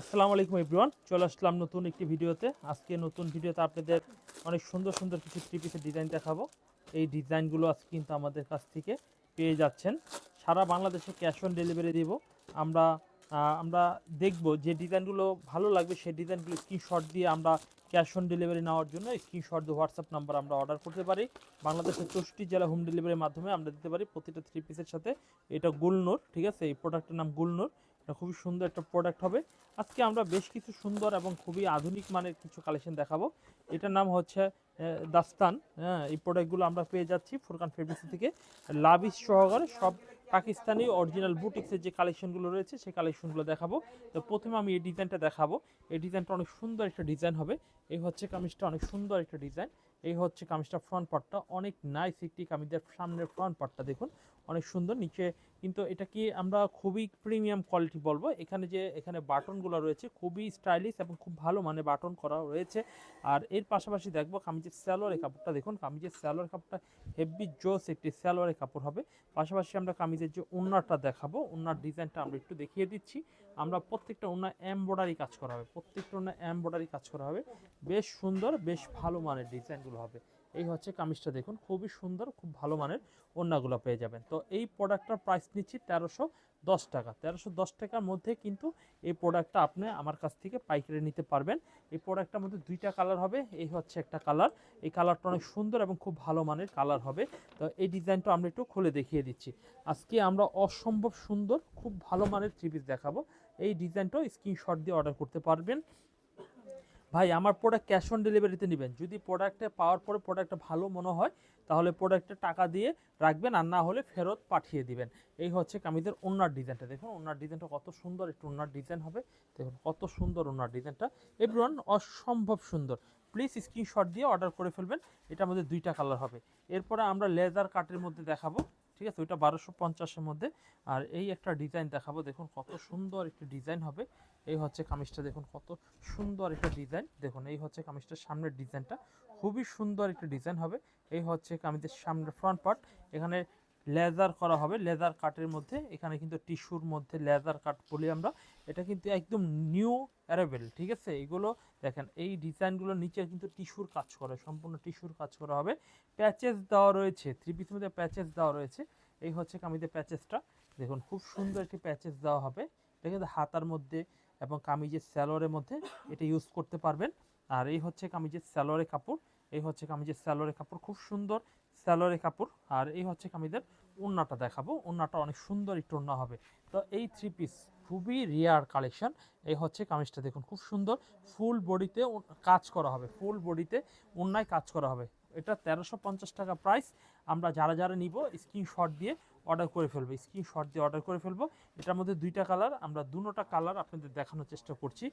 আসসালামু আলাইকুম এভরিওয়ান, চলে আসলাম নতুন একটি ভিডিওতে। আজকে নতুন ভিডিওতে আপনাদের অনেক সুন্দর সুন্দর কিছু থ্রি পিসের ডিজাইন দেখাবো। এই ডিজাইনগুলো আজকে কিন্তু আমাদের কাছ থেকে পেয়ে যাচ্ছেন। সারা বাংলাদেশে ক্যাশ অন ডেলিভারি দিব। আমরা আমরা দেখব যে ডিজাইনগুলো ভালো লাগবে সেই ডিজাইনগুলো স্ক্রিনশট দিয়ে আমরা ক্যাশ অন ডেলিভারি নেওয়ার জন্য স্ক্রিনশট দিয়ে হোয়াটসঅ্যাপ নাম্বার আমরা অর্ডার করতে পারি। বাংলাদেশের 64 জেলা হোম ডেলিভারির মাধ্যমে আমরা দিতে পারি প্রতিটা থ্রি পিসের সাথে। এটা গুলনুর, ঠিক আছে, এই প্রোডাক্টের নাম গুলনুর। এটা খুবই সুন্দর একটা প্রোডাক্ট হবে। আজকে আমরা বেশ কিছু সুন্দর এবং খুবই আধুনিক মানের কিছু কালেকশন দেখাবো। এটার নাম হচ্ছে দাস্তান। হ্যাঁ, এই প্রোডাক্টগুলো আমরা পেয়ে যাচ্ছি ফুরকান ফেব্রিক্স থেকে লাভিশ সহকারে। সব পাকিস্তানি অরিজিনাল বুটিক্সের যে কালেকশনগুলো রয়েছে সেই কালেকশনগুলো দেখাবো। তো প্রথমে আমি এই ডিজাইনটা দেখাবো। এই ডিজাইনটা অনেক সুন্দর একটা ডিজাইন হবে। এই হচ্ছে কামিজটা, অনেক সুন্দর একটা ডিজাইন। এই হচ্ছে কামিজটা ফ্রন্ট পার্টটা, অনেক নাইস একটি কামিজের সামনের ফ্রন্ট পার্টটা দেখুন অনেক সুন্দর। নিচে কিন্তু এটা কি আমরা খুবই প্রিমিয়াম কোয়ালিটি বলবো। এখানে বাটনগুলো রয়েছে খুবই স্টাইলিশ এবং খুব ভালো মানে বাটন করা রয়েছে। আর এর পাশাপাশি দেখবো কামিজের সালোয়ারের কাপড়টা দেখুন। কামিজের সালোয়ার কাপড়টা হেভি জোস একটি সালোয়ারের কাপড় হবে। পাশাপাশি আমরা কামিজের যে ওড়নাটা দেখাবো, ওড়নার ডিজাইনটা আমরা একটু দেখিয়ে দিচ্ছি। আমরা প্রত্যেকটা ওড়না এমব্রয়ডারি কাজ করা হবে, প্রত্যেকটা ওড়না এমব্রয়ডারি কাজ করা হবে। বেশ সুন্দর, বেশ ভালো মানের ডিজাইনগুলো হবে। এই হচ্ছে কামিজটা দেখুন, খুবই সুন্দর, খুব ভালো মানের ওড়নাগুলো পেয়ে যাবেন। তো এই প্রোডাক্টটার প্রাইস নিচ্ছি 1310 টাকা। 1310 টাকার মধ্যে কিন্তু এই প্রোডাক্টটা আপনি আমার কাছ থেকে পাইকারি নিতে পারবেন। এই প্রোডাক্টটার মধ্যে দুইটা কালার হবে। এই হচ্ছে একটা কালার, এই কালারটা অনেক সুন্দর এবং খুব ভালো মানের কালার হবে। তো এই ডিজাইনটা আমরা একটু খুলে দেখিয়ে দিচ্ছি। আজকে আমরা অসম্ভব সুন্দর খুব ভালো মানের থ্রি পিস দেখাবো। এই ডিজাইনটাও স্ক্রিনশট দিয়ে অর্ডার করতে পারবেন। ভাই আমার প্রোডাক্ট ক্যাশ অন ডেলিভারিতে নেবেন। যদি প্রোডাক্টে পাওয়ার পরে প্রোডাক্টটা ভালো মনে হয় তাহলে প্রোডাক্টে টাকা দিয়ে রাখবেন, আর না হলে ফেরত পাঠিয়ে দিবেন। এই হচ্ছে কামিজের ওড়নার ডিজাইনটা দেখুন। ওড়নার ডিজাইনটা কত সুন্দর একটু ওড়নার ডিজাইন হবে। দেখুন কত সুন্দর ওড়নার ডিজাইনটা, এভরিওয়ান অসম্ভব সুন্দর। প্লিজ স্ক্রিনশট দিয়ে অর্ডার করে ফেলবেন। এটার মধ্যে দুইটা কালার হবে। এরপরে আমরা লেজার কাটের মধ্যে দেখাবো, ঠিক আছে, ওইটা 1250-এর মধ্যে। আর এই একটা ডিজাইন দেখাবো, দেখুন কত সুন্দর একটি ডিজাইন হবে। এই হচ্ছে কামিজটা দেখুন কত সুন্দর একটা ডিজাইন। দেখুন এই হচ্ছে কামিজটার সামনের ডিজাইনটা, খুবই সুন্দর একটা ডিজাইন হবে। এই হচ্ছে কামিজের সামনের ফ্রন্ট পার্ট। এখানে লেজার করা হবে, লেজার কাটের মধ্যে। এখানে কিন্তু টিস্যুর মধ্যে লেজার কাট বলি আমরা। এটা কিন্তু একদম নিউ অ্যারাইভেল, ঠিক আছে। এইগুলো দেখেন, এই ডিজাইনগুলো নিচে কিন্তু টিস্যুর কাজ করে, সম্পূর্ণ টিস্যুর কাজ করা হবে। প্যাচেস দেওয়া রয়েছে, থ্রি পিসের মধ্যে প্যাচেস দেওয়া রয়েছে। এই হচ্ছে কামিজের প্যাচেসটা দেখুন, খুব সুন্দর একটি প্যাচেস দেওয়া হবে। এটা কিন্তু হাতার মধ্যে এবং কামিজের সালোয়ারের মধ্যে এটা ইউজ করতে পারবেন। আর এই হচ্ছে কামিজের সালোয়ারের কাপড়। এই হচ্ছে কামিজের সালোয়ারের কাপড়, খুব সুন্দর সালোয়ারের কাপড়। আর এই হচ্ছে কামিজের ওড়নাটা দেখাবো। ওড়নাটা অনেক সুন্দর একটু ওড়না হবে। তো এই থ্রি পিস খুবই রেয়ার কালেকশন। এই হচ্ছে কামিজটা দেখুন, খুব সুন্দর ফুল বডিতে কাজ করা হবে, ফুল বডিতে ওড়নায় কাজ করা হবে। এটা 1350 টাকা প্রাইস। আমরা যারা যারা নিব স্ক্রিনশট দিয়ে অর্ডার করে ফেলবো, স্ক্রিনশট দিয়ে অর্ডার করে ফেলবো। এটার মধ্যে দুইটা কালার, আমরা দুটোটা কালার আপনাদের দেখানোর চেষ্টা করছি।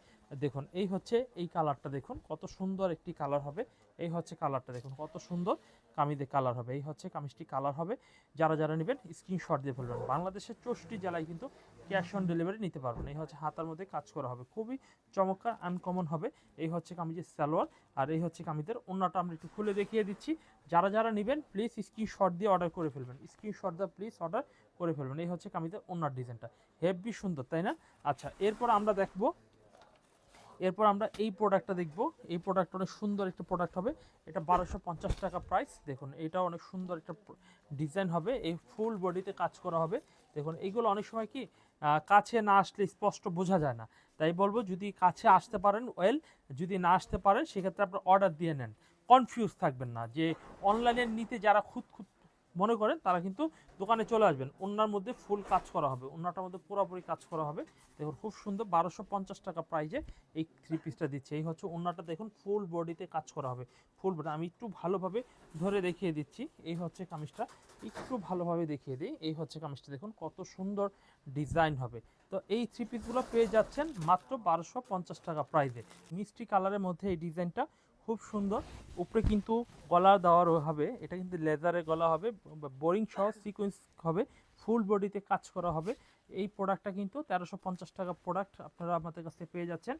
দেখুন এই হচ্ছে এই কালারটা, দেখুন কত সুন্দর একটি কালার হবে। এই হচ্ছে কালারটা দেখুন কত সুন্দর কামিজে কালার হবে। এই হচ্ছে কামিজটি কালার হবে। যারা যারা নেবেন স্ক্রিনশট দিয়ে ফেলবেন। বাংলাদেশের 64 জেলায় কিন্তু ক্যাশ অন ডেলিভারি নিতে পারবেন। এই হচ্ছে হাতার মধ্যে কাজ করা হবে, খুবই চমৎকার আনকমন হবে। এই হচ্ছে কামিজের সালোয়ার। আর এই হচ্ছে কামিজের ওড়নাটা আমরা একটু খুলে দেখিয়ে দিচ্ছি। যারা যারা নেবেন প্লিজ স্ক্রিনশট দিয়ে অর্ডার করে ফেলবেন, স্ক্রিনশট দিয়ে প্লিজ অর্ডার করে ফেলবেন। এই হচ্ছে কামিজের ওড়নার ডিজাইনটা, হেভি সুন্দর, তাই না? আচ্ছা, এরপর আমরা দেখবো, এরপর আমরা এই প্রোডাক্টটা দেখব। এই প্রোডাক্ট অনেক সুন্দর একটা প্রোডাক্ট হবে। এটা 1250 টাকা প্রাইস। দেখুন এটা অনেক সুন্দর একটা ডিজাইন হবে। এই ফুল বডিতে কাজ করা হবে। দেখুন এইগুলো অনেক সময় কি কাছে না আসলে স্পষ্ট বোঝা যায় না। তাই বলবো যদি কাছে আসতে পারেন ওয়েল, যদি না আসতে পারেন সেক্ষেত্রে আপনার অর্ডার দিয়ে নেন। কনফিউজ থাকবেন না যে অনলাইনে নিতে যারা খুদ মনে করেন তারা কিন্তু দোকানে চলে আসবেন। ওনার মধ্যে ফুল কাজ করা হবে, ওনাটার মধ্যে পুরোপুরি কাজ করা হবে। দেখুন খুব সুন্দর 1250 টাকা প্রাইজে এই থ্রি পিসটা দিচ্ছে। এই হচ্ছে ওনাটা, দেখুন ফুল বডিতে কাজ করা হবে, ফুল বডি। আমি একটু ভালোভাবে ধরে দেখিয়ে দিচ্ছি। এই হচ্ছে কামিজটা, একটু ভালোভাবে দেখিয়ে দিই। এই হচ্ছে কামিজটা দেখুন কত সুন্দর ডিজাইন হবে। তো এই থ্রি পিসগুলো পেয়ে যাচ্ছেন মাত্র 1250 টাকা প্রাইজে। মিষ্টি কালারের মধ্যে এই ডিজাইনটা খুব সুন্দর। উপরে কিন্তু গলা দেওয়ার হবে, এটা কিন্তু লেজারের গলা হবে, বোরিং সহ সিকোয়েন্স হবে, ফুল বডিতে কাজ করা হবে। এই প্রোডাক্টটা কিন্তু 1350 টাকা প্রোডাক্ট আপনারা আমাদের কাছে পেয়ে যাচ্ছেন।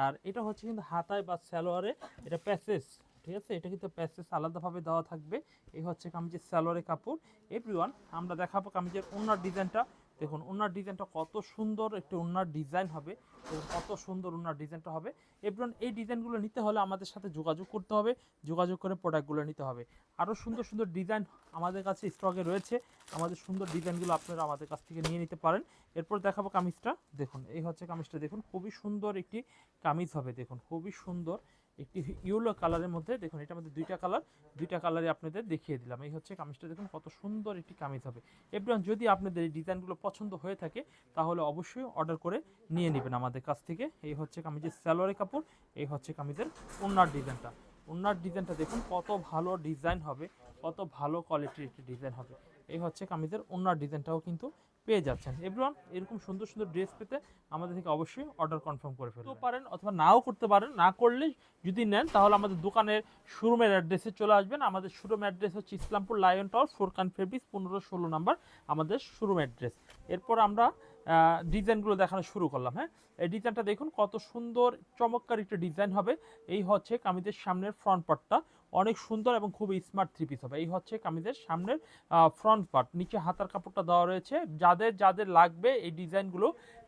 আর এটা হচ্ছে কিন্তু হাতায় বা সালোয়ারে এটা প্যাসেজ, ঠিক আছে, এটা কিন্তু প্যাসেজ আলাদাভাবে দেওয়া থাকবে। এই হচ্ছে কামিজের সালোয়ারের কাপড়। এভরিওয়ান আমরা দেখাবো কামিজের ওড়নার ডিজাইনটা, দেখুন ওনার ডিজাইনটা কত সুন্দর, একটি ওনার ডিজাইন হবে, কত সুন্দর ওনার ডিজাইনটা হবে। এবং এই ডিজাইনগুলো নিতে হলে আমাদের সাথে যোগাযোগ করতে হবে, যোগাযোগ করে প্রোডাক্টগুলো নিতে হবে। আরও সুন্দর সুন্দর ডিজাইন আমাদের কাছে স্টকে রয়েছে, আমাদের সুন্দর ডিজাইনগুলো আপনারা আমাদের কাছ থেকে নিয়ে নিতে পারেন। এরপর দেখাবো কামিজটা। দেখুন এই হচ্ছে কামিজটা, দেখুন খুবই সুন্দর একটি কামিজ হবে, দেখুন খুবই সুন্দর একটি ইয়েলো কালারের মধ্যে। দেখুন এটার মধ্যে দুইটা কালারে আপনাদের দেখিয়ে দিলাম। এই হচ্ছে কামিজটা, দেখুন কত সুন্দর একটি কামিজ হবে। এবার যদি আপনাদের এই ডিজাইনগুলো পছন্দ হয়ে থাকে তাহলে অবশ্যই অর্ডার করে নিয়ে নেবেন আমাদের কাছ থেকে। এই হচ্ছে কামিজের সালোয়ারের কাপড়, এই হচ্ছে কামিজের ওড়নার ডিজাইনটা। ওড়নার ডিজাইনটা দেখুন কত ভালো ডিজাইন হবে, কত ভালো কোয়ালিটির একটি ডিজাইন হবে। এই হচ্ছে কামিজের ওড়নার ডিজাইনটাও কিন্তু পেয়ে যাচ্ছেন। এভরিওয়ান এরকম সুন্দর সুন্দর ড্রেস পেতে আমাদের থেকে অবশ্যই অর্ডার কনফার্ম করে ফেলতে পারেন অথবা নাও করতে পারেন। না করলে যদি নেন তাহলে আমাদের দোকানের শোরুমের অ্যাড্রেসে চলে আসবেন। আমাদের শোরুম অ্যাড্রেস হচ্ছে Islampur lion tower, Furqan fabrics, 15-16 number আমাদের শোরুম অ্যাড্রেস। এরপর আমরা ডিজাইনগুলো দেখানো শুরু করলাম। হ্যাঁ, এই ডিজাইনটা দেখুন কত সুন্দর চমৎকার একটা ডিজাইন হবে। এই হচ্ছে কামিজের সামনের ফ্রন্ট পার্টটা, অনেক সুন্দর এবং খুব স্মার্ট থ্রি পিস হবে। এই হচ্ছে কামিজের সামনের ফ্রন্ট পার্ট, নিচে হাতার কাপড়টা দেওয়া রয়েছে। যাদের যাদের লাগবে এই ডিজাইনগুলো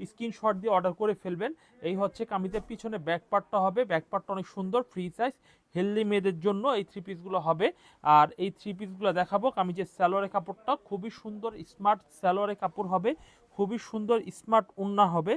স্ক্রিনশট দিয়ে অর্ডার করে ফেলবেন। এই হচ্ছে কামিজের পিছনে ব্যাক পার্টটা হবে, ব্যাক পার্টটা অনেক সুন্দর ফ্রি সাইজ, হেলদি মেয়েদের জন্য এই থ্রি পিসগুলো হবে। আর এই থ্রি পিসগুলো দেখাবো। কামিজের সালোয়ারের কাপড়টা খুবই সুন্দর স্মার্ট সালোয়ারের কাপড় হবে, খুবই সুন্দর স্মার্ট ওড়না হবে।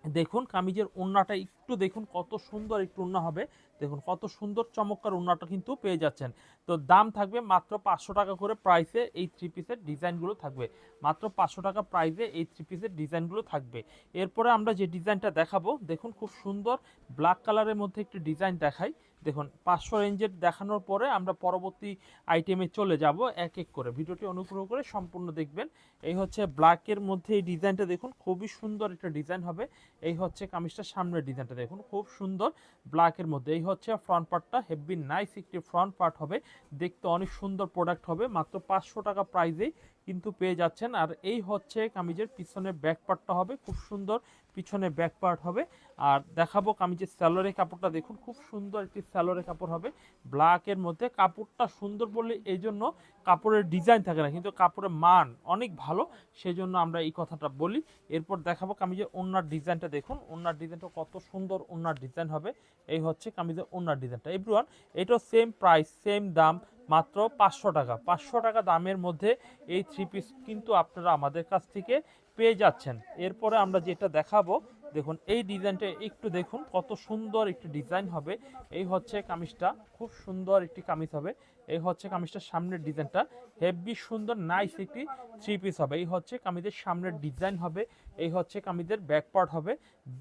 দেখুন কামিজের ওড়নাটা একটু দেখুন কত সুন্দর একটু ওড়না হবে, দেখুন কত সুন্দর চমৎকার ওড়নাটা কিন্তু পেয়ে যাচ্ছেন। তো দাম থাকবে মাত্র 500 টাকা করে প্রাইসে এই থ্রি পিসের ডিজাইনগুলো থাকবে, মাত্র 500 টাকা প্রাইসে এই থ্রি পিসের ডিজাইনগুলো থাকবে। এরপরে আমরা যে ডিজাইনটা দেখাবো, দেখুন খুব সুন্দর ব্ল্যাক কালারের মধ্যে একটি ডিজাইন দেখাই। দেখুন 500 রেঞ্জের দেখানোর পরে আমরা পরবর্তী আইটেমে চলে যাব এক এক করে। ভিডিওটি অনুগ্রহ করে সম্পূর্ণ দেখবেন। এই হচ্ছে ব্ল্যাকের মধ্যে এই ডিজাইনটা, দেখুন খুবই সুন্দর একটা ডিজাইন হবে। এই হচ্ছে কামিজটার সামনের ডিজাইনটা, দেখুন খুব সুন্দর ব্ল্যাকের মধ্যে। এই হচ্ছে ফ্রন্ট পার্টটা, হেভি নাইস একটি ফ্রন্ট পার্ট হবে, দেখতে অনেক সুন্দর প্রোডাক্ট হবে। মাত্র 500 টাকা প্রাইসেই কিন্তু পেয়ে যাচ্ছেন। আর এই হচ্ছে কামিজের পিছনের ব্যাক পার্টটা হবে, খুব সুন্দর পিছনে ব্যাক পার্ট হবে। আর দেখাবো কামিজের সালোয়ারের কাপড়টা, দেখুন খুব সুন্দর একটি সালোয়ারের কাপড় হবে ব্ল্যাকের মধ্যে। কাপড়টা সুন্দর বললে এই জন্য কাপড়ের ডিজাইন থাকে না, কিন্তু কাপড়ের মান অনেক ভালো, সেজন্য আমরা এই কথাটা বলি। এরপর দেখাবো কামিজের ওড়নার ডিজাইনটা, দেখুন ওড়নার ডিজাইনটা কত সুন্দর ওড়নার ডিজাইন হবে। এই হচ্ছে কামিজের ওড়নার ডিজাইনটা। এভরিওয়ান এটাও সেম প্রাইস, সেম দাম, মাত্র 500 টাকা। 500 টাকা দামের মধ্যে এই থ্রি পিস কিন্তু আপনারা আমাদের কাছ থেকে পেয়ে যাচ্ছেন। এরপরে আমরা যেটা দেখাবো, দেখুন এই ডিজাইনটা একটু দেখুন কত সুন্দর একটি ডিজাইন হবে। এই হচ্ছে কামিজটা, খুব সুন্দর একটি কামিজ হবে। এই হচ্ছে কামিজটার সামনের ডিজাইনটা, হেভি সুন্দর নাইস একটি থ্রি পিস হবে। এই হচ্ছে কামিজের সামনের ডিজাইন হবে। এই হচ্ছে কামিজের ব্যাক পার্ট হবে,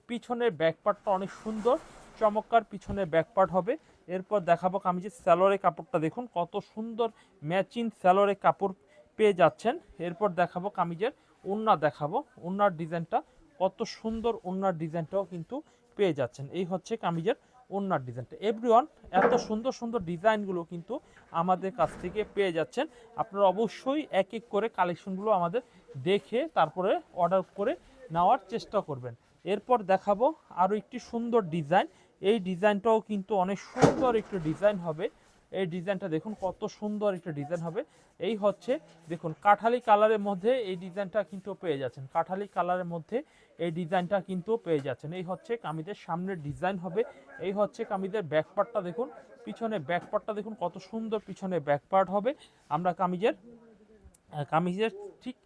পিছনের ব্যাক পার্টটা অনেক সুন্দর চমৎকার পিছনের ব্যাক পার্ট হবে। এরপর দেখাবো কামিজের সালোয়ারের কাপড়টা, দেখুন কত সুন্দর ম্যাচিং সালোয়ারের কাপড় পেয়ে যাচ্ছেন। এরপর দেখাবো কামিজের ওড়না, দেখাবো ওড়নার ডিজাইনটা, কত সুন্দর ওড়নার ডিজাইনটাও কিন্তু পেয়ে যাচ্ছেন। এই হচ্ছে কামিজের ওড়নার ডিজাইনটা। এভরিওয়ান এত সুন্দর সুন্দর ডিজাইনগুলো কিন্তু আমাদের কাছ থেকে পেয়ে যাচ্ছেন। আপনারা অবশ্যই এক এক করে কালেকশনগুলো আমাদের দেখে তারপরে অর্ডার করে নেওয়ার চেষ্টা করবেন। এরপর দেখাবো আরও একটি সুন্দর ডিজাইন। এই ডিজাইনটাও কিন্তু অনেক সুন্দর একটি ডিজাইন হবে। এই ডিজাইনটা দেখুন কত সুন্দর একটা ডিজাইন হবে। এই হচ্ছে দেখুন কাঠালি কালারের মধ্যে এই ডিজাইনটা কিন্তু পেয়ে যাচ্ছেন, কাঠালি কালারের মধ্যে এই ডিজাইনটা কিন্তু পেয়ে যাচ্ছেন। এই হচ্ছে কামিজের সামনের ডিজাইন হবে। এই হচ্ছে কামিজের ব্যাক পার্টটা, দেখুন পিছনে ব্যাক পার্টটা দেখুন কত সুন্দর পিছনে ব্যাক পার্ট হবে। আমরা কামিজের ঠিক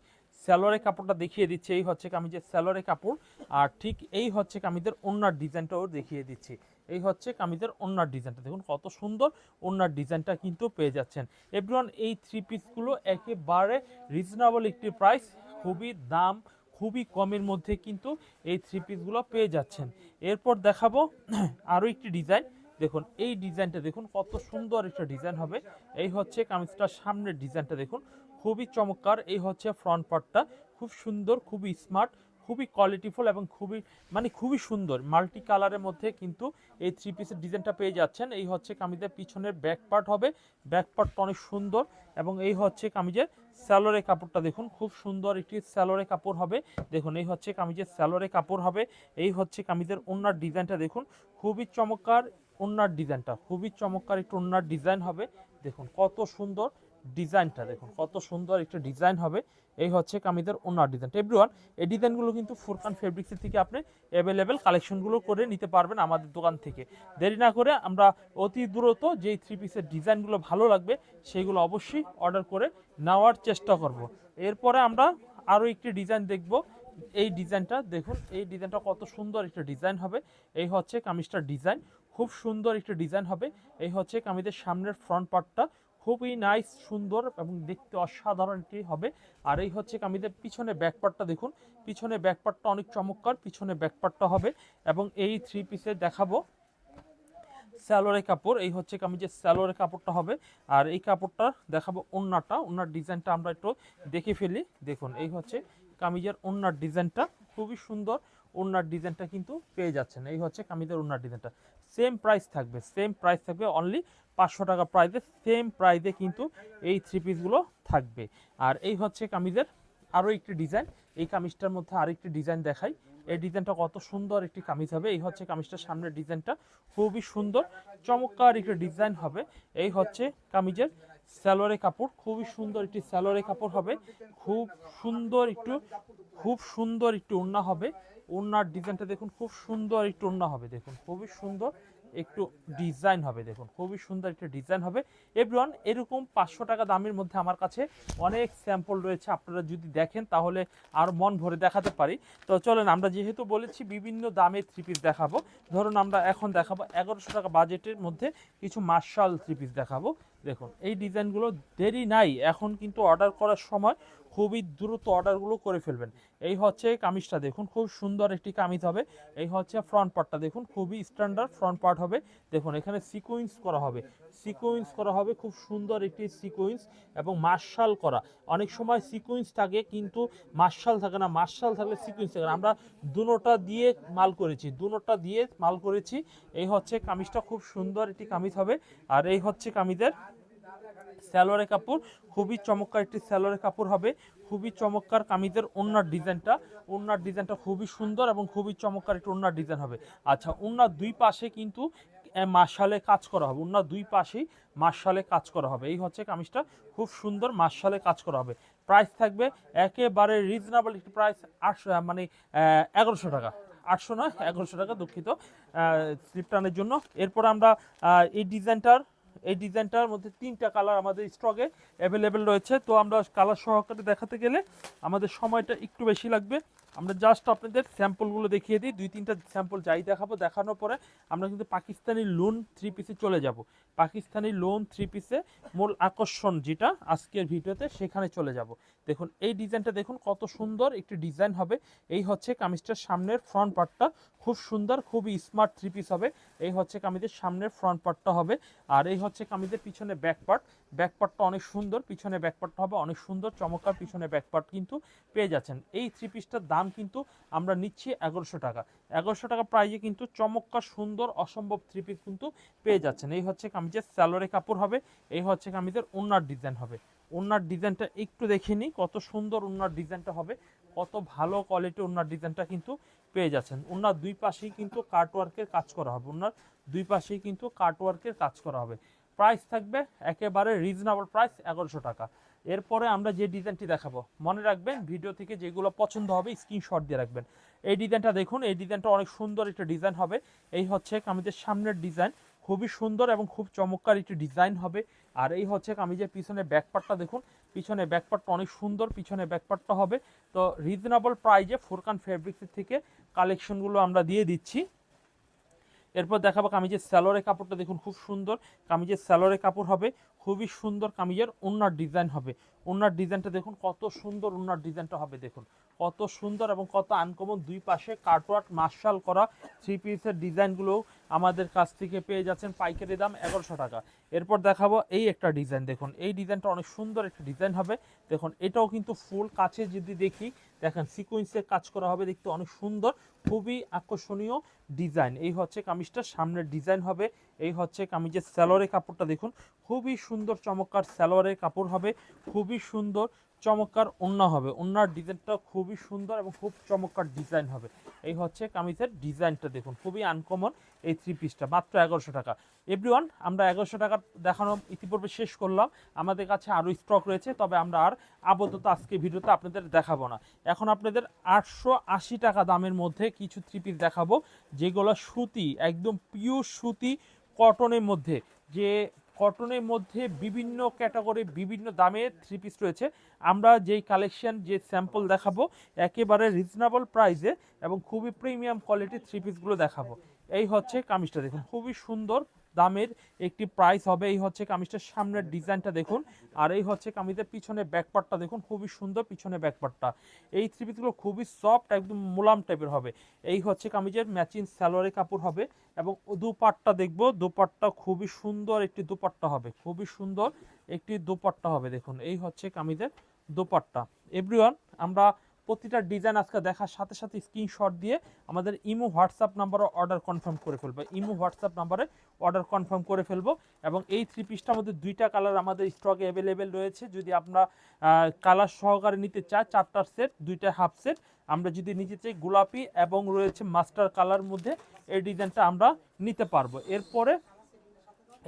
সালোয়ারের কাপড়টা দেখিয়ে দিচ্ছি। এই হচ্ছে কামিজের সালোয়ারের কাপড়, আর ঠিক এই হচ্ছে কামিজের ওড়নার ডিজাইনটাও দেখিয়ে দিচ্ছি। এই হচ্ছে কামিজের ওড়নার ডিজাইনটা, দেখুন কত সুন্দর ওড়নার ডিজাইনটা কিন্তু পেয়ে যাচ্ছেন। এভরিওয়ান এই থ্রি পিসগুলো একেবারে রিজনেবল একটি প্রাইস, খুবই দাম খুবই কমের মধ্যে কিন্তু এই থ্রি পিসগুলো পেয়ে যাচ্ছেন। এরপর দেখাবো আরও একটি ডিজাইন, দেখুন এই ডিজাইনটা দেখুন কত সুন্দর একটা ডিজাইন হবে। এই হচ্ছে কামিজটার সামনের ডিজাইনটা, দেখুন খুবই চমৎকার। এই হচ্ছে ফ্রন্ট পার্টটা, খুব সুন্দর, খুবই স্মার্ট, খুবই কোয়ালিটিফুল এবং খুবই সুন্দর মাল্টি কালারের মধ্যে কিন্তু এই থ্রি পিসের ডিজাইনটা পেয়ে যাচ্ছেন। এই হচ্ছে কামিজের পিছনের ব্যাক পার্ট হবে, ব্যাক পার্টটা অনেক সুন্দর। এবং এই হচ্ছে কামিজের সালোয়ারের কাপড়টা, দেখুন খুব সুন্দর একটি সালোয়ারের কাপড় হবে। দেখুন এই হচ্ছে কামিজের সালোয়ারের কাপড় হবে। এই হচ্ছে কামিজের ওড়নার ডিজাইনটা, দেখুন খুবই চমৎকার ওড়নার ডিজাইনটা, খুবই চমৎকার একটু ওড়নার ডিজাইন হবে। দেখুন কত সুন্দর ডিজাইনটা দেখুন, কত সুন্দর একটা ডিজাইন হবে। এই হচ্ছে কামিজের ওনার ডিজাইনটা। এভরিওয়ান, এই ডিজাইনগুলো কিন্তু ফুরকান ফেব্রিক্সের থেকে আপনি অ্যাভেলেবেল কালেকশনগুলো করে নিতে পারবেন আমাদের দোকান থেকে। দেরি না করে আমরা অতি দ্রুত যেই থ্রি পিসের ডিজাইনগুলো ভালো লাগবে সেইগুলো অবশ্যই অর্ডার করে নেওয়ার চেষ্টা করব। এরপরে আমরা আরও একটি ডিজাইন দেখব। এই ডিজাইনটা দেখুন, এই ডিজাইনটা কত সুন্দর একটা ডিজাইন হবে। এই হচ্ছে কামিজটার ডিজাইন, খুব সুন্দর একটা ডিজাইন হবে। এই হচ্ছে কামিজের সামনের ফ্রন্ট পার্টটা, খুবই নাইস, সুন্দর এবং দেখতে অসাধারণ একটি হবে। আর এই হচ্ছে কামিজের পিছনে ব্যাকপার্টটা দেখুন, পিছনে ব্যাকপার্টটা অনেক চমৎকার, পিছনে ব্যাকপার্টটা হবে। এবং এই থ্রি পিসে দেখাবো স্যালোয়ারের কাপড়, এই হচ্ছে কামিজের স্যালোয়ারের কাপড়টা হবে। আর এই কাপড়টা দেখাবো ওন্নাটা, ওন্নার ডিজাইনটা আমরা একটু দেখে ফেলি। দেখুন, এই হচ্ছে কামিজের ওন্নার ডিজাইনটা, খুবই সুন্দর ওন্নার ডিজাইনটা কিন্তু পেয়ে যাচ্ছেন। এই হচ্ছে কামিজের ওন্নার ডিজাইনটা। সেম প্রাইস থাকবে, সেম প্রাইস থাকবে, অনলি 500 টাকা প্রাইসে, সেম প্রাইসে কিন্তু এই থ্রি পিসগুলো থাকবে। আর এই হচ্ছে কামিজের আরও একটি ডিজাইন, এই কামিজটার মধ্যে আরেকটি ডিজাইন দেখাই। এই ডিজাইনটা কত সুন্দর একটি কামিজ হবে। এই হচ্ছে কামিজটার সামনের ডিজাইনটা, খুবই সুন্দর চমৎকার একটি ডিজাইন হবে। এই হচ্ছে কামিজের সালোয়ারের কাপড়, খুবই সুন্দর একটি সালোয়ারের কাপড় হবে। খুব সুন্দর একটু, খুব সুন্দর একটু ওড়না হবে। ওড়নার ডিজাইনটা দেখুন, খুব সুন্দর একটু ওড়না হবে। দেখুন, খুবই সুন্দর একটু ডিজাইন হবে। দেখুন, খুবই সুন্দর একটা ডিজাইন হবে। এভরিওয়ান, এরকম 500 টাকা দামের মধ্যে আমার কাছে অনেক স্যাম্পল রয়েছে, আপনারা যদি দেখেন তাহলে আর মন ভরে দেখাতে পারি। তো চলেন, আমরা যেহেতু বলেছি বিভিন্ন দামের থ্রি পিস দেখাবো, ধরুন আমরা এখন দেখাবো 1100 টাকা বাজেটের মধ্যে কিছু মার্শাল থ্রি পিস দেখাবো। দেখুন, এই ডিজাইনগুলো দেরি নাই, এখন কিন্তু অর্ডার করার সময় খুবই দ্রুত অর্ডারগুলো করে ফেলবেন। এই হচ্ছে কামিজটা দেখুন, খুব সুন্দর একটি কামিজ হবে। এই হচ্ছে ফ্রন্ট পার্টটা দেখুন, খুবই স্ট্যান্ডার্ড ফ্রন্ট পার্ট হবে। দেখুন, এখানে সিকোয়েন্স করা হবে, সিকোয়েন্স করা হবে, খুব সুন্দর একটি সিকোয়েন্স এবং মার্শাল করা। অনেক সময় সিকোয়েন্স থাকে কিন্তু মার্শাল থাকে না, মার্শাল থাকলে সিকোয়েন্স থাকে না। আমরা দুটোটা দিয়ে মাল করেছি, দুটোটা দিয়ে মাল করেছি। এই হচ্ছে কামিজটা, খুব সুন্দর একটি কামিজ হবে। আর এই হচ্ছে কামিজের সালোয়ারের কাপড়, খুবই চমৎকার একটি সালোয়ারের কাপড় হবে। খুবই চমৎকার কামিজের ওড়নার ডিজাইনটা, ওড়নার ডিজাইনটা খুবই সুন্দর এবং খুবই চমৎকার একটি ওড়নার ডিজাইন হবে। আচ্ছা, ওড়নার দুই পাশে কিন্তু মার্শালে কাজ করা হবে, ওড়নার দুই পাশেই মার্শালে কাজ করা হবে। এই হচ্ছে কামিজটা, খুব সুন্দর মার্শালে কাজ করা হবে। প্রাইস থাকবে একেবারে রিজনেবল একটি প্রাইস, 800 মানে 1100 টাকা, 800 নয় 1100 টাকা, দুঃখিত স্লিপ টানের জন্য। এরপর আমরা এই ডিজাইনটার মধ্যে 3টা কালার আমাদের স্টকে অ্যাভেলেবেল রয়েছে। তো আমরা কালার সহকারে দেখাতে গেলে আমাদের সময়টা একটু বেশি লাগবে। আমরা জাস্ট আপনাদের স্যাম্পলগুলো দেখিয়ে দিই, 2-3টা স্যাম্পল যাই দেখাবো, দেখানোর পরে আমরা কিন্তু পাকিস্তানি লোন থ্রি পিসে চলে যাব। পাকিস্তানি লোন থ্রি পিসে মূল আকর্ষণ যেটা আজকের ভিডিওতে, সেখানে চলে যাব। দেখুন, এই ডিজাইনটা দেখুন, কত সুন্দর একটি ডিজাইন হবে। এই হচ্ছে কামিজটার সামনের ফ্রন্ট পার্টটা, খুব সুন্দর, খুবই স্মার্ট থ্রি পিস হবে। এই হচ্ছে কামিজের সামনের ফ্রন্ট পার্টটা হবে। আর এই হচ্ছে কামিজের পিছনে ব্যাক পার্ট, ব্যাক পার্টটা অনেক সুন্দর, পিছনে ব্যাক পার্টটা হবে অনেক সুন্দর চমৎকার, পিছনে ব্যাক পার্ট কিন্তু পেয়ে যাচ্ছেন। এই থ্রি পিসটার দাম কিন্তু আমরা নিচ্ছি 1100 টাকা। 1100 টাকা প্রাইজে কিন্তু চমৎকার সুন্দর অসম্ভব থ্রি পিস কিন্তু পেয়ে যাচ্ছেন। এই হচ্ছে কামিজের সালোয়ারের কাপড় হবে। এই হচ্ছে কামিজের ওড়নার ডিজাইন হবে। ওড়নার ডিজাইনটা একটু দেখে নিই, কত সুন্দর ওড়নার ডিজাইনটা হবে, কত ভালো কোয়ালিটি ওড়নার ডিজাইনটা কিন্তু পেয়ে যাচ্ছেন। ওড়নার দুই পাশেই কিন্তু কাটওয়ার্কের কাজ করা হবে, ওড়নার দুই পাশেই কিন্তু কাটওয়ার্কের কাজ করা হবে। প্রাইস থাকবে একেবারে রিজনেবল প্রাইস, 1100 টাকা। এরপরে আমরা যে ডিজাইনটি দেখাবো, মনে রাখবেন ভিডিও থেকে যেগুলো পছন্দ হবে স্ক্রিনশট দিয়ে রাখবেন। এই ডিজাইনটা দেখুন, এই ডিজাইনটা অনেক সুন্দর একটা ডিজাইন হবে। এই হচ্ছে কামিজের সামনের ডিজাইন, খুবই সুন্দর এবং খুব চমৎকার একটি ডিজাইন হবে। আর এই হচ্ছে কামিজের পিছনে ব্যাকপার্টটা দেখুন, পিছনে ব্যাকপার্টটা অনেক সুন্দর, পিছনে ব্যাকপার্টটা হবে। তো রিজনেবল প্রাইজে ফুরকান ফেব্রিক্সের থেকে কালেকশনগুলো আমরা দিয়ে দিচ্ছি। এরপর দেখাবো কামিজের সালোয়ারের কাপড়টা দেখুন, খুব সুন্দর কামিজের সালোয়ারের কাপড় হবে, খুবই সুন্দর কামিজের ওড়নার ডিজাইন হবে। ওড়নার ডিজাইনটা দেখুন, কত সুন্দর ওড়নার ডিজাইনটা হবে। দেখুন, কত সুন্দর এবং কত আনকমন, দুই পাশে কাটওয়ার্ক মার্শাল করা থ্রি পিসের ডিজাইনগুলো আমাদের কাছ থেকে পেয়ে যাচ্ছেন পাইকারি দাম 1100 টাকা। এরপর দেখাবো এই একটা ডিজাইন, দেখুন এই ডিজাইনটা অনেক সুন্দর একটা ডিজাইন হবে। দেখুন, এটাও কিন্তু ফুল কাছে যদি দেখি, দেখেন সিকোয়েন্সের কাজ করা হবে, দেখতে অনেক সুন্দর, খুবই আকর্ষণীয় ডিজাইন। এই হচ্ছে কামিজটার সামনের ডিজাইন হবে। এই হচ্ছে কামিজের সালোয়ারের কাপড়টা দেখুন, খুবই সুন্দর চমৎকার সালোয়ারের কাপড় হবে, খুবই সুন্দর, চমৎকার ওড়না হবে। ওড়নার ডিজাইনটা খুবই সুন্দর এবং খুব চমৎকার ডিজাইন হবে। এই হচ্ছে কামিজের ডিজাইনটা দেখুন, খুবই আনকমন এই থ্রি পিসটা, মাত্র 1100 টাকা। এভরিওয়ান, আমরা 1100 টাকার দেখানো ইতিপূর্বে শেষ করলাম। আমাদের কাছে আরও স্টক রয়েছে, তবে আমরা আর আপাতত আজকে ভিডিওতে আপনাদের দেখাবো না। এখন আপনাদের 880 টাকা দামের মধ্যে কিছু থ্রি পিস দেখাবো, যেগুলো সুতি, একদম পিওর সুতি কটনের মধ্যে। যে কটনের মধ্যে বিভিন্ন ক্যাটাগরি, বিভিন্ন দামের থ্রি পিস রয়েছে। আমরা যেই কালেকশন, যে স্যাম্পল দেখাবো একেবারে রিজনেবল প্রাইসে এবং খুবই প্রিমিয়াম কোয়ালিটির থ্রি পিসগুলো দেখাবো। এই হচ্ছে কামিজটা দেখুন, খুবই সুন্দর দামের একটি প্রাইস হবে। এই হচ্ছে কামিজটার সামনের ডিজাইনটা দেখুন, আর এই হচ্ছে কামিজের পিছনে ব্যাকপার্টটা দেখুন, খুবই সুন্দর পিছনে ব্যাকপার্টটা। এই থ্রি পিসগুলো খুবই সফট, একদম মোলাম টাইপের হবে। এই হচ্ছে কামিজের ম্যাচিং সালোয়ারের কাপড় হবে এবং দুপাট্টা দেখবো, দুপাট্টা খুবই সুন্দর একটি দুপাট্টা হবে, খুবই সুন্দর একটি দুপাট্টা হবে দেখুন। এই হচ্ছে কামিজের দুপাট্টা। এভরিওয়ান, আমরা প্রতিটা ডিজাইন আজকে দেখার সাথে সাথে স্ক্রিনশট দিয়ে আমাদের ইমো হোয়াটসঅ্যাপ নাম্বারে অর্ডার কনফার্ম করে ফেলবো, ইমো হোয়াটসঅ্যাপ নাম্বারে অর্ডার কনফার্ম করে ফেলবো। এবং এই থ্রি পিসটার মধ্যে দুইটা কালার আমাদের স্টকে অ্যাভেলেবেল রয়েছে। যদি আমরা কালার সহকারে নিতে চাই, 4টা সেট, 2টা হাফ সেট। আমরা যদি নিতে চাই গোলাপি এবং রয়েছে মাস্টার কালার মধ্যে, এই ডিজাইনটা আমরা নিতে পারবো।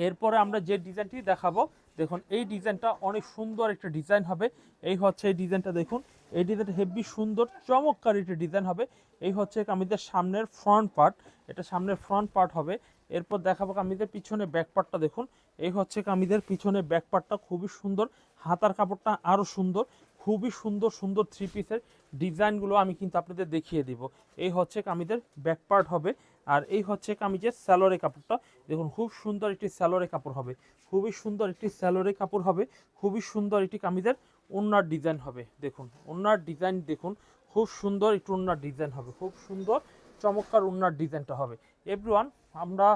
এরপরে আমরা যে ডিজাইনটি দেখাবো দেখুন, এই ডিজাইনটা অনেক সুন্দর একটা ডিজাইন হবে। এই হচ্ছে এই ডিজাইনটা দেখুন, এই ডিজাইনটা হেভি সুন্দর চমৎকার একটা ডিজাইন হবে। এই হচ্ছে কামিজের সামনের ফ্রন্ট পার্ট, এটা সামনের ফ্রন্ট পার্ট হবে। এরপর দেখাবো কামিজের পিছনে ব্যাক পার্টটা দেখুন। এই হচ্ছে কামিজের পিছনে ব্যাক পার্টটা খুবই সুন্দর, হাতার কাপড়টা আরও সুন্দর, খুবই সুন্দর সুন্দর থ্রি পিসের ডিজাইনগুলো আমি কিন্তু আপনাদের দেখিয়ে দিব। এই হচ্ছে কামিজের ব্যাক পার্ট হবে, আর এই হচ্ছে কামিজের স্যালোরে কাপড়টা দেখুন, খুব সুন্দর একটি স্যালোরে কাপড় হবে, খুবই সুন্দর একটি স্যালোরে কাপড় হবে, খুবই সুন্দর একটি কামিজের ওড়নার ডিজাইন হবে। দেখুন ওড়নার ডিজাইন দেখুন, খুব সুন্দর একটু ওড়নার ডিজাইন হবে, খুব সুন্দর চমৎকার ওড়নার ডিজাইনটা হবে। এভরিওয়ান, আমরা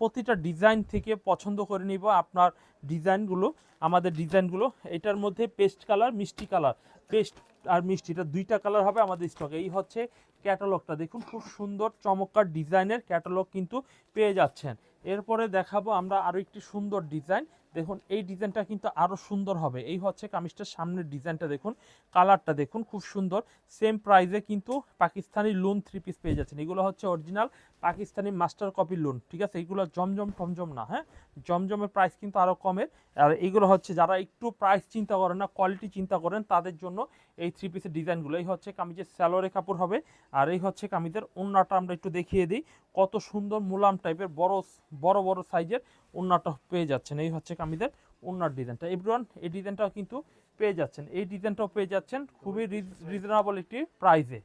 প্রতিটা ডিজাইন থেকে পছন্দ করে নিব আপনার ডিজাইনগুলো, আমাদের ডিজাইনগুলো। এটার মধ্যে পেস্ট কালার, মিষ্টি কালার, পেস্ট আর মিষ্টি, এটা দুইটা কালার হবে আমাদের স্টকে। এই হচ্ছে ক্যাটালগটা দেখুন, খুব সুন্দর চমৎকার ডিজাইনের ক্যাটালগ কিন্তু পেয়ে যাচ্ছেন। এরপরে দেখাবো আমরা আরও একটি সুন্দর ডিজাইন। দেখুন এই ডিজাইনটা কিন্তু আরও সুন্দর হবে। এই হচ্ছে কামিজটার সামনের ডিজাইনটা দেখুন, কালারটা দেখুন, খুব সুন্দর। সেম প্রাইসে কিন্তু পাকিস্তানি লোন থ্রি পিস পেয়ে যাচ্ছেন। এগুলো হচ্ছে original Pakistani master copy loan, ঠিক আছে? এগুলো জমজম টমজম না, হ্যাঁ, জমজমের প্রাইস কিন্তু আরও কমের। আর এগুলো হচ্ছে যারা একটু প্রাইস চিন্তা করেন না, কোয়ালিটি চিন্তা করেন, তাদের জন্য এই থ্রি পিসের ডিজাইনগুলো। এই হচ্ছে কামিজের স্যালোরে কাপড় হবে, আর এই হচ্ছে কামিজের ওড়নাটা আমরা একটু দেখিয়ে দিই। কত সুন্দর মুলাম টাইপের বড় বড় বড় সাইজের ওড়নাটা পেয়ে যাচ্ছেন। এই হচ্ছে কামিজের ওড়নার ডিজাইনটা। এভরিওয়ান, এই ডিজাইনটাও কিন্তু পেয়ে যাচ্ছেন, এই ডিজাইনটাও পেয়ে যাচ্ছেন খুবই রিজনেবল একটি প্রাইসে।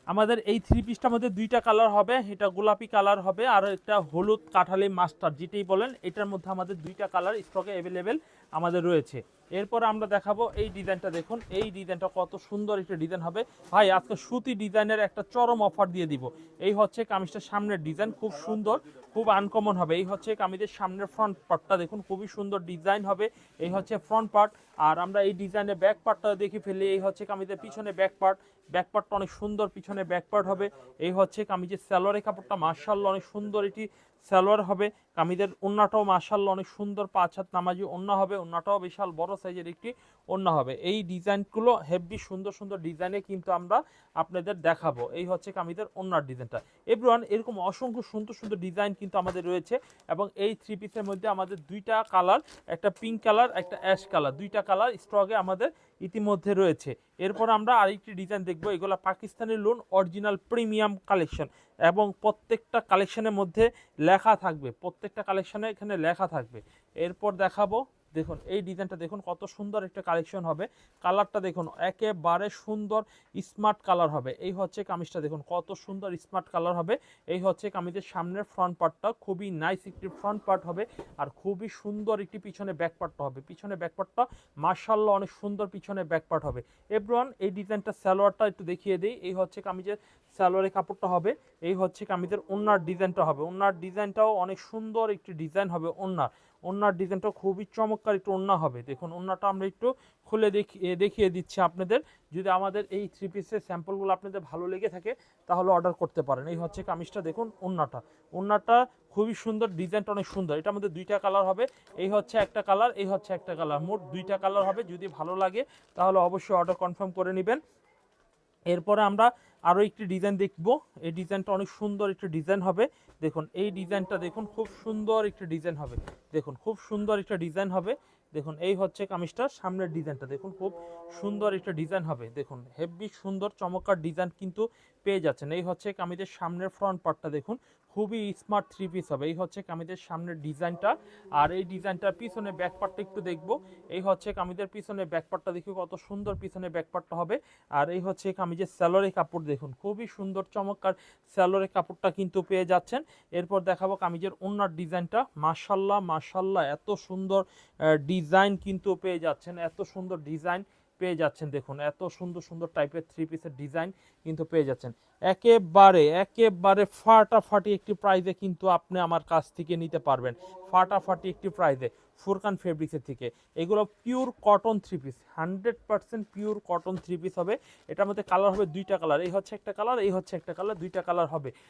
আমাদের এই থ্রি পিসটার মধ্যে দুইটা কালার হবে, এটা গোলাপি কালার হবে আর একটা হলুদ কাঠালি মাস্টার, যেটাই বলেন। এটার মধ্যে আমাদের দুইটা কালার স্টকে অ্যাভেলেবেল আমাদের রয়েছে। এরপর আমরা দেখাবো এই ডিজাইনটা দেখুন, এই ডিজাইনটা কত সুন্দর একটা ডিজাইন হবে। ভাই আজকে সুতি ডিজাইনের একটা চরম অফার দিয়ে দিব। এই হচ্ছে কামিজটার সামনের ডিজাইন, খুব সুন্দর, খুব আনকমন হবে। এই হচ্ছে কামিজের সামনের ফ্রন্ট পার্টটা দেখুন, খুবই সুন্দর ডিজাইন হবে। এই হচ্ছে ফ্রন্ট পার্ট, আর আমরা এই ডিজাইনের ব্যাক পার্টটা দেখে ফেলি। এই হচ্ছে কামিজের পিছনে ব্যাক পার্ট, ব্যাক পার্টটা অনেক সুন্দর, পিছনে ব্যাক পার্ট হবে। এই হচ্ছে কামিজের সালোয়ারের কাপড়টা মাশাআল্লাহ অনেক সুন্দর এটি সালোয়ার হবে। কামিজের ওড়নাটাও মাশাআল্লাহ অনেক সুন্দর, 5 হাত নামাজি ওড়না হবে, ওড়নাটাও বিশাল বড় সাইজের একটি ওড়না হবে। এই ডিজাইনগুলো হেভি সুন্দর সুন্দর ডিজাইনে কিন্তু আমরা আপনাদের দেখাবো। এই হচ্ছে কামিজের ওড়নার ডিজাইনটা। এভরিওয়ান, এরকম অসংখ্য সুন্দর সুন্দর ডিজাইন কিন্তু আমাদের রয়েছে, এবং এই থ্রি পিসের মধ্যে আমাদের দুইটা কালার, একটা পিঙ্ক কালার, একটা অ্যাশ কালার, দুইটা কালার স্টকে আমাদের ইতিমধ্যে রয়েছে। এরপর আমরা আরেকটি ডিজাইন দেখবো, এগুলো Pakistani loan original premium collection, এবং প্রত্যেকটা কালেকশনের মধ্যে লেখা থাকবে, প্রত্যেকটা কালেকশনে এখানে লেখা থাকবে। এরপর দেখাবো, দেখুন এই ডিজাইনটা দেখুন, কত সুন্দর একটা কালেকশন হবে। কালারটা দেখুন একেবারে সুন্দর স্মার্ট কালার হবে। এই হচ্ছে কামিজটা দেখুন, কত সুন্দর স্মার্ট কালার হবে। এই হচ্ছে কামিজের সামনের ফ্রন্ট পার্টটা, খুবই নাইস একটি ফ্রন্ট পার্ট হবে, আর খুবই সুন্দর একটি পিছনে ব্যাক পার্টটা হবে। পিছনে ব্যাক পার্টটা মাশাআল্লাহ অনেক সুন্দর পিছনে ব্যাক পার্ট হবে। এভরিওয়ান, এই ডিজাইনটা সালোয়ারটা একটু দেখিয়ে দিই। এই হচ্ছে কামিজের সালোয়ারের কাপড়টা হবে, এই হচ্ছে কামিজের ওড়নার ডিজাইনটা হবে। ওড়নার ডিজাইনটাও অনেক সুন্দর একটি ডিজাইন হবে। ওড়নার ওড়নার ডিজাইনটা খুবই চমৎকার একটু ওড়না হবে। দেখুন ওড়নাটা আমরা একটু খুলে দেখিয়ে দিচ্ছি আপনাদের। যদি আমাদের এই থ্রি পিসের স্যাম্পলগুলো আপনাদের ভালো লেগে থাকে তাহলে অর্ডার করতে পারেন। এই হচ্ছে কামিজটা, দেখুন ওড়নাটা খুবই সুন্দর, ডিজাইনটা অনেক সুন্দর। এটার মধ্যে দুইটা কালার হবে, এই হচ্ছে একটা কালার, এই হচ্ছে একটা কালার, মোট দুইটা কালার হবে। যদি ভালো লাগে তাহলে অবশ্যই অর্ডার কনফার্ম করে নেবেন। এরপরে আমরা আরও একটি ডিজাইন দেখব। এই ডিজাইনটা অনেক সুন্দর একটি ডিজাইন হবে। দেখুন এই ডিজাইনটা দেখুন, খুব সুন্দর একটি ডিজাইন হবে। দেখুন খুব সুন্দর একটা ডিজাইন হবে। দেখুন এই হচ্ছে কামিজটার সামনের ডিজাইনটা, দেখুন খুব সুন্দর একটা ডিজাইন হবে। দেখুন হেভি সুন্দর চমৎকার ডিজাইন কিন্তু পেয়ে যাচ্ছেন। এই হচ্ছে কামিজের সামনের ফ্রন্ট পার্টটা, দেখুন খুবই স্মার্ট থ্রি পিস হবে। এই হচ্ছে কামিজের সামনের ডিজাইনটা। আর এই ডিজাইনটার পিছনে ব্যাক পার্টটা একটু দেখবো। এই হচ্ছে কামিজের পিছনে ব্যাক পার্টটা, দেখি কত সুন্দর পিছনে ব্যাক পার্টটা হবে। আর এই হচ্ছে কামিজের স্যালোরে কাপড়, দেখুন খুবই সুন্দর চমৎকার স্যালোরে কাপড়টা কিন্তু পেয়ে যাচ্ছেন। এরপর দেখাবো কামিজের ওড়নার ডিজাইনটা। মাশাল্লাহ মাশাল্লাহ, এত সুন্দর ডিজাইন কিন্তু পেয়ে যাচ্ছেন, এত সুন্দর ডিজাইন পেয়ে যাচ্ছেন। দেখুন এত সুন্দর সুন্দর টাইপের থ্রি পিসের ডিজাইন কিন্তু পেয়ে যাচ্ছেন। একেবারে ফাটাফাটি একটি প্রাইজে কিন্তু আপনি আমার কাছ থেকে নিতে পারবেন, ফাটাফাটি একটি প্রাইজে ফুরকান ফেব্রিক্সের থেকে। এগুলো pure cotton three piece, 100% pure cotton three piece হবে। এটার মধ্যে কালার হবে দুইটা কালার, এই হচ্ছে একটা কালার, এই হচ্ছে একটা কালার, দুইটা কালার হবে।